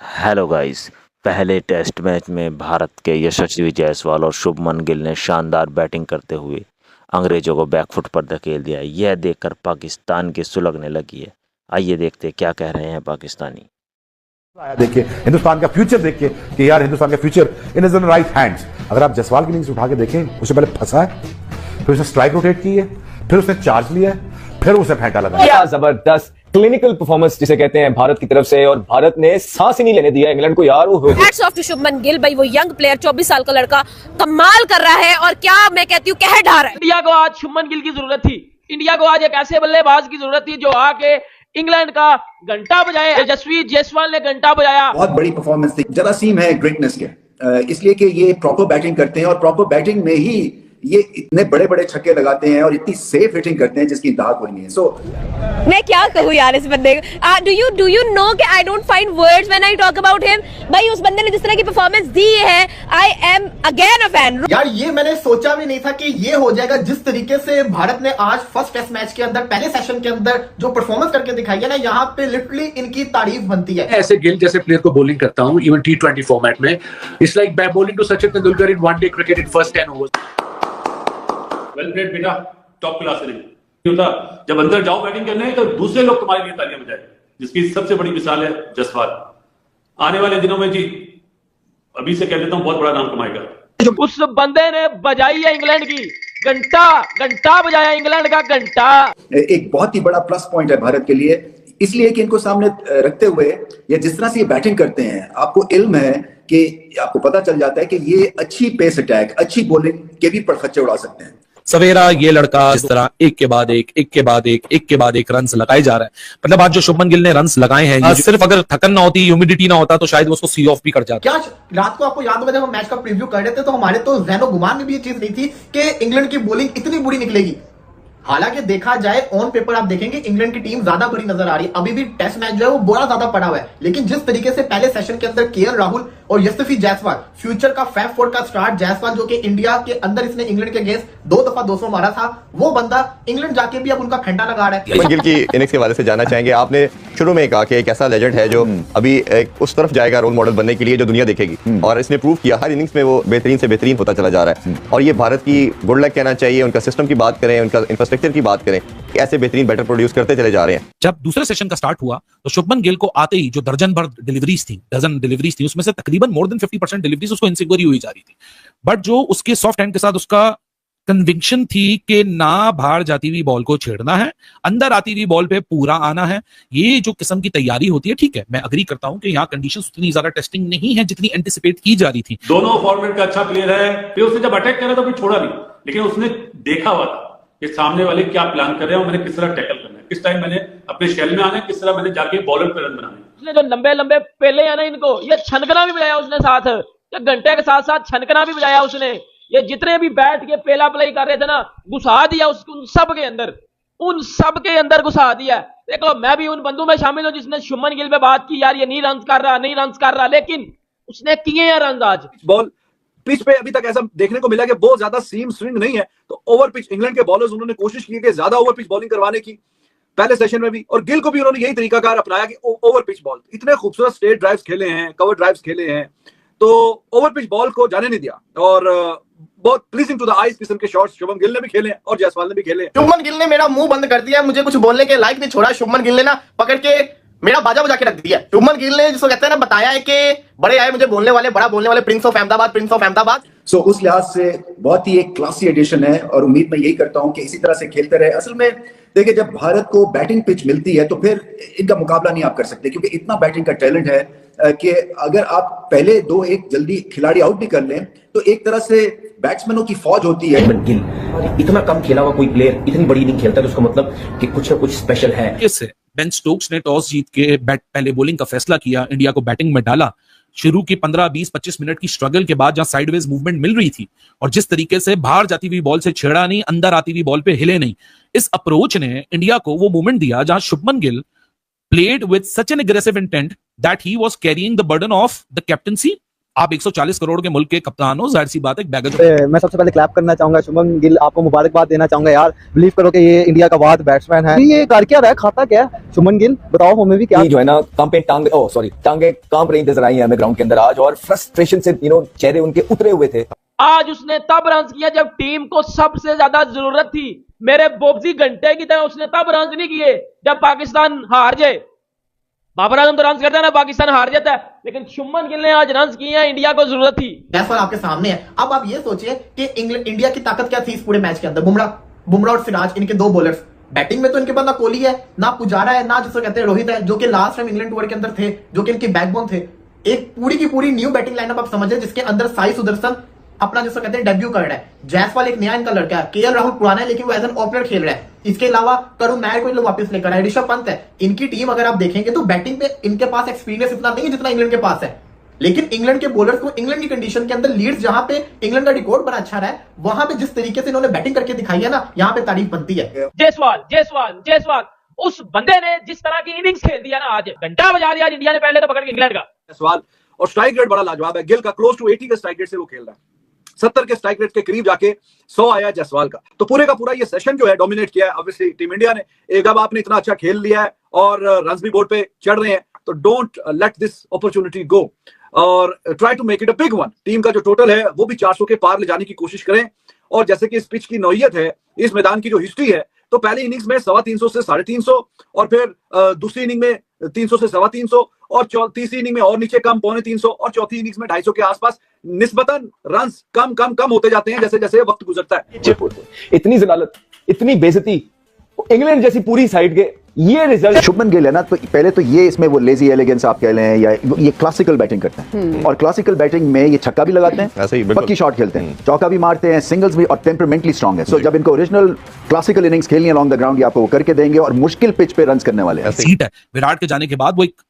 Hello guys. पहले test match में भारत के यशस्वी जायसवाल और शुभमन गिल ने शानदार बैटिंग करते हुए अंग्रेजों को बैकफुट पर धकेल दिया। यह देखकर पाकिस्तान की सुलगने लगी है। आइए देखते क्या कह रहे हैं पाकिस्तानी। आया देखिए हिंदुस्तान का फ्यूचर देखिए कि यार हिंदुस्तान का future in is in right hands. अगर आप जायसवाल की इनिंग्स उठा के देखें, उससे पहले फंसा है, फिर उसने स्ट्राइक रोटेट की है, फिर उसने चार्ज लिया है, फिर उसने फेंटा लगाया। क्या जबरदस्त क्लिनिकल परफॉर्मेंस जिसे कहते हैं भारत की तरफ से, और भारत ने सांस ही नहीं लेने दिया इंग्लैंड को यार। Hats off to Shubman Gill भाई, वो यंग प्लेयर 24 साल का लड़का कमाल कर रहा है और क्या मैं कहती हूँ कह ढा रहा है। इंडिया को आज शुभमन गिल की जरूरत थी। इंडिया को आज एक ऐसे बल्लेबाज की जरूरत थी जो आके इंग्लैंड का घंटा बजाए। यशस्वी जायसवाल ने घंटा बजाया। बहुत बड़ी परफॉर्मेंस थी। जरासीम है ग्रेटनेस के, इसलिए कि ये प्रॉपर बैटिंग करते हैं और प्रॉपर बैटिंग में ही ये इतने बड़े बड़े छक्के लगाते हैं और इतनी सेफ हिटिंग करते हैं जिसकी इंतहा कोई नहीं है। सो मैं क्या कहूँ यार इस बंदे को। डू यू नो कि I don't find words when I talk about him. भाई उस बंदे ने जिस तरह की परफॉर्मेंस दी है, I am again a fan. यार ये मैंने सोचा भी नहीं था कि ये हो जाएगा। जिस तरीके से भारत ने आज फर्स्ट टेस्ट मैच के अंदर पहले सेशन के अंदर जो परफॉर्मेंस करके दिखाई है ना, यहाँ पे लिटरली इनकी तारीफ बनती है। ऐसे गिल जैसे प्लेयर को बॉलिंग करता हूँ इवन T20 फॉर्मेट में। It's like bowling to Sachin Tendulkar in one day cricket in first 10 overs. Well played बेटा, टॉप क्लास नहीं होता। जब अंदर जाओ बैटिंग करने तो दूसरे लोग तुम्हारे लिए तालियां बजाए, जिसकी सबसे बड़ी मिसाल है जायसवाल। आने वाले दिनों में जी अभी से कह देता हूं बहुत बड़ा नाम कमाएगा। उस बंदे ने बजाई है इंग्लैंड की घंटा, घंटा बजाया इंग्लैंड का घंटा। एक बहुत ही बड़ा प्लस पॉइंट है भारत के लिए, इसलिए कि इनको सामने रखते हुए या जिस तरह से ये बैटिंग करते हैं, आपको इल्म है कि आपको पता चल जाता है कि ये अच्छी पेस अटैक, अच्छी बॉलिंग के भी परखच्चे उड़ा सकते हैं। सवेरा ये लड़का इस तरह एक के बाद एक रन्स लगाए जा रहा है। मतलब आज जो शुभमन गिल ने रन्स लगाए हैं, सिर्फ अगर थकन ना होती, ह्यूमिडिटी ना होता तो शायद वो उसको सी ऑफ भी कर जाता। क्या रात को आपको याद होगा जब हम मैच का प्रीव्यू कर रहे थे तो हमारे तो ज़हनो गुमान में भी ये चीज नहीं थी कि इंग्लैंड की बॉलिंग इतनी बुरी निकलेगी। हालांकि देखा जाए ऑन पेपर आप देखेंगे इंग्लैंड की टीम ज्यादा बुरी नजर आ रही है। अभी भी टेस्ट मैच जो है वो बड़ा ज्यादा पड़ा हुआ है, लेकिन जिस तरीके से पहले सेशन के अंदर केएल राहुल और यशस्वी जायसवाल, फ्यूचर का फैब फोर का स्टार्ट जायसवाल, जो कि इंडिया के अंदर इसने इंग्लैंड के अगेंस्ट 2 दफा 200 मारा था, वो बंदा इंग्लैंड जाके भी अब उनका घंटा लगा रहा है। गिल की इनिंग्स के हवाले से जानना चाहेंगे। आपने शुरू में कहा कि एक ऐसा लेजेंड है जो अभी उस तरफ जाएगा रोल मॉडल बनने के लिए जो दुनिया देखेगी, और इसने प्रूव किया हर इनिंग्स में वो बेहतरीन से बेहतरीन होता चला जा रहा है। और ये भारत की गुड लक कहना चाहिए। उनका सिस्टम की बात करें, उनका इंफ्रास्ट्रक्चर की बात करें, ऐसे बेहतरीन बैटर प्रोड्यूस करते चले जा रहे हैं। जब दूसरे सेशन का स्टार्ट हुआ तो शुभमन गिल को आते ही जो डजन डिलीवरीज थी, उसमें से तकरीबन मोर देन 50% डिलीवरीज उसको इनसिक्योरी हुई जा रही थी। बट जो उसके सॉफ्ट हैंड के साथ उसका कन्विक्शन थी कि ना बाहर जाती हुई बॉल को छेड़ना है, अंदर आती हुई बॉल पे पूरा आना है, ये जो किस्म की तैयारी होती है, ठीक है मैं अग्री करता हूं कि यहाँ कंडीशंस उतनी ज्यादा टेस्टिंग नहीं है जितनी एंटिसिपेट की जा रही थी। दोनों फॉर्मेट का अच्छा प्लेयर है। फिर उसने जब अटैक करा तो फिर छोड़ा नहीं, लेकिन उसने देखा हुआ था कि सामने वाले क्या प्लान कर रहे हैं और मैंने किस तरह टैकल करना है, किस टाइम मैंने अपने शेल में आना है, किस तरह मैंने जाके बॉलर पे रन बनाने। उसने जो लंबे लंबे पेले है ना, इनको ये छनकना भी बजाया उसने साथ, ये घंटे के साथ साथ छनकना भी बजाया उसने। ये जितने भी बैठ के पेला प्ले कर रहे थे ना, घुसा दिया उन सब के अंदर घुसा दिया। देखो मैं भी उन बंदों में शामिल हूं जिसने शुभमन गिल पे बात की, यार ये नहीं रन कर रहा, लेकिन उसने किए हैं रन आज। बॉल पिच पे अभी तक ऐसा देखने को मिला कि बहुत ज्यादा सीम स्विंग नहीं है, तो ओवर पिच इंग्लैंड के बॉलर्स उन्होंने कोशिश की कि ज्यादा ओवर पिच बॉलिंग करवाने की पहले सेशन में भी, और गिल को भी उन्होंने यही तरीकाकार अपनाया कि ओवर पिच बॉल। इतने खूबसूरत स्ट्रेट ड्राइव्स खेले हैं, कवर ड्राइव्स खेले हैं, तो ओवर पिच बॉल को जाने नहीं दिया, और बहुत प्लीजिंग टू द आईज किस्म के शॉट्स शुभमन गिल ने भी खेले और जायसवाल ने भी खेले। शुभमन गिल ने मेरा मुंह बंद कर दिया, मुझे कुछ बोलने के लायक नहीं छोड़ा। शुभमन गिल ने ना पकड़ के मेरा बाजा बजा के रख दिया। शुभमन गिल ने जिसको कहते हैं ना, बताया है कि बड़े आए मुझे बोलने वाले, बड़ा बोलने वाले, प्रिंस ऑफ अहमदाबाद। सो उस लिहाज से बहुत ही एक क्लासी एडिशन है और उम्मीद मैं यही करता हूं कि इसी तरह से खेलते रहे। असल में देखिए, जब भारत को बैटिंग पिच मिलती है तो फिर इनका मुकाबला नहीं आप कर सकते, क्योंकि इतना बैटिंग का टैलेंट है कि अगर आप पहले 2-1 जल्दी खिलाड़ी आउट भी कर लें तो एक तरह से बैट्समैनों की फौज होती है। गिल इतना कम खेला हुआ कोई प्लेयर इतनी बड़ी इनिंग खेलता है तो उसका मतलब कि कुछ ना कुछ स्पेशल है। इससे बेन स्टोक्स ने टॉस जीत के पहले बॉलिंग का फैसला किया, इंडिया को बैटिंग में डाला। शुरू की 15, 20, 25 मिनट की स्ट्रगल के बाद जहां साइडवेज मूवमेंट मिल रही थी और जिस तरीके से बाहर जाती हुई बॉल से छेड़ा नहीं, अंदर आती हुई बॉल पे हिले नहीं, इस अप्रोच ने इंडिया को वो मूवमेंट दिया जहां Shubman Gill played with such an aggressive intent that he was carrying the burden of the captaincy आप 140 करोड़ के मुल्क के कप्तान हो, जाहिर सी बात है बैगेज। मैं सबसे पहले क्लैप करना चाहूंगा शुभमन गिल, आपको मुबारकबाद देना चाहूंगा यार। बिलीव करो कि ये इंडिया का वाद बैट्समैन है। ये कर क्या रहा है, खाता क्या है शुभमन गिल, बताओ हमें भी। क्या जो है ना टांगे कांप रही नजर आई है हमें ग्राउंड के अंदर आज, और फ्रस्ट्रेशन से चेहरे उनके उतरे हुए थे। आज उसने तब रन किया जब टीम को सबसे ज्यादा जरूरत थी। मेरे बोबजी घंटे की तरह उसने तब रन नहीं किए जब पाकिस्तान हार जाए। बाबर आजम तो रन करता है ना, पाकिस्तान हार जाता है, लेकिन शुभमन गिल ने आज रन किए हैं, इंडिया को जरूरत थी। जायसवाल आपके सामने है। अब आप ये सोचिए कि इंडिया की ताकत क्या थी इस पूरे मैच के अंदर। बुमराह और सिराज, इनके दो बॉलर्स। बैटिंग में तो इनके पास ना कोहली है, ना पुजारा है, ना जिसको कहते हैं रोहित है, जो कि लास्ट टाइम इंग्लैंड टूर के अंदर थे, जो कि इनकी बैकबोन थे। एक पूरी की पूरी न्यू बैटिंग लाइनअप आप समझ रहे, जिसके अंदर साई सुदर्शन अपना जिसको कहते हैं डेब्यू कर रहा है। जायसवाल एक नया इनका लड़का है। केएल राहुल पुराना है लेकिन वो एज एन ओपनर खेल रहा है। इसके अलावा करुण नायर को लोग वापस लेकर आए। ऋषभ पंत है। इनकी टीम अगर आप देखेंगे तो बैटिंग पे इनके पास एक्सपीरियंस इतना नहीं है जितना इंग्लैंड के पास है, लेकिन इंग्लैंड के बॉलर्स को इंग्लैंड की कंडीशन के अंदर लीड्स, जहां पे इंग्लैंड का रिकॉर्ड बड़ा अच्छा रहा है, वहां पे जिस तरीके से इन्होंने बैटिंग करके दिखाई है ना, यहाँ पे तारीफ बनती है। जायसवाल उस बंदे ने जिस तरह की इनिंग्स खेल दिया ना, आज घंटा बजा दिया आज इंडिया ने पहले तो पकड़ के इंग्लैंड का। जायसवाल और स्ट्राइक रेट बड़ा लाजवाब है। गिल का क्लोज टू 80 के स्ट्राइक रेट से वो खेल रहा है। 70 के स्ट्राइक रेट के करीब जाके 100 आया जायसवाल का। तो पूरे का पूरा ये सेशन जो है डोमिनेट किया है ऑब्वियसली टीम इंडिया ने। एक अब आपने इतना अच्छा खेल लिया है और रन्स भी बोर्ड पे चढ़ रहे हैं, तो don't let this opportunity go और try to make it a big one. Team का जो टोटल है वो भी 400 के पार ले जाने की कोशिश करें। और जैसे कि इस पिच की नौयत है, इस मैदान की जो हिस्ट्री है, तो पहली इनिंग्स में 350 से 350 और फिर दूसरी इनिंग में 300 से 350 और तीसरी इनिंग में और नीचे कम 250 और चौथी इनिंग्स में 250 के आसपास निस्बतन रन्स कम होते जाते हैं जैसे जैसे वक्त गुजरता है। इतनी जलालत, इतनी बेइज्जती इंग्लैंड जैसी पूरी साइड के, ये रिजल्ट। शुभमन गिल है ना, तो पहले तो ये इसमें वो लेजी एलिगेंस आप कह लें या ये क्लासिकल बैटिंग करते हैं, और क्लासिकल बैटिंग में ये छक्का भी लगाते हैं, पक्की शॉट खेलते हैं, चौका भी मारते हैं, सिंगल्स भी, और टेम्परामेंटली स्ट्रांग है। सो जब इनको ओरिजिनल क्लासिकल इनिंग्स खेलनी है अलोंग द ग्राउंड, ये आपको वो करके देंगे और मुश्किल पिच पे रन्स करने वाले हैं। सीट है विराट के जाने के बाद, वो एक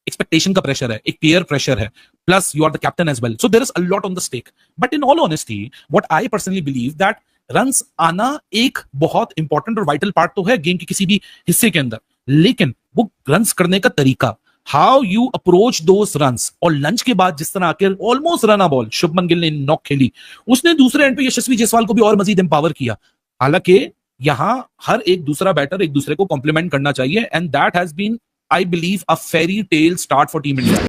एक्सपेक्टेशन का प्रेशर है, एक पीयर प्रेशर है, plus you are the captain as well, so there is a lot on the stake. But in all honesty what I personally believe that runs आना एक बहुत इंपॉर्टेंट और वाइटल पार्ट तो है game के किसी भी हिस्से के अंदर, लेकिन वो रन्स करने का तरीका, how you approach those runs, और लंच के बाद जिस तरह आकर almost run ball Shubman Gill ने नॉक खेली, उसने दूसरे एंड पे यशस्वी जायसवाल को भी और मजीद एम्पावर किया। हालांकि यहां हर एक दूसरा बैटर एक दूसरे को कॉम्प्लीमेंट करना चाहिए, and that has been I believe a fairy tale start for Team India.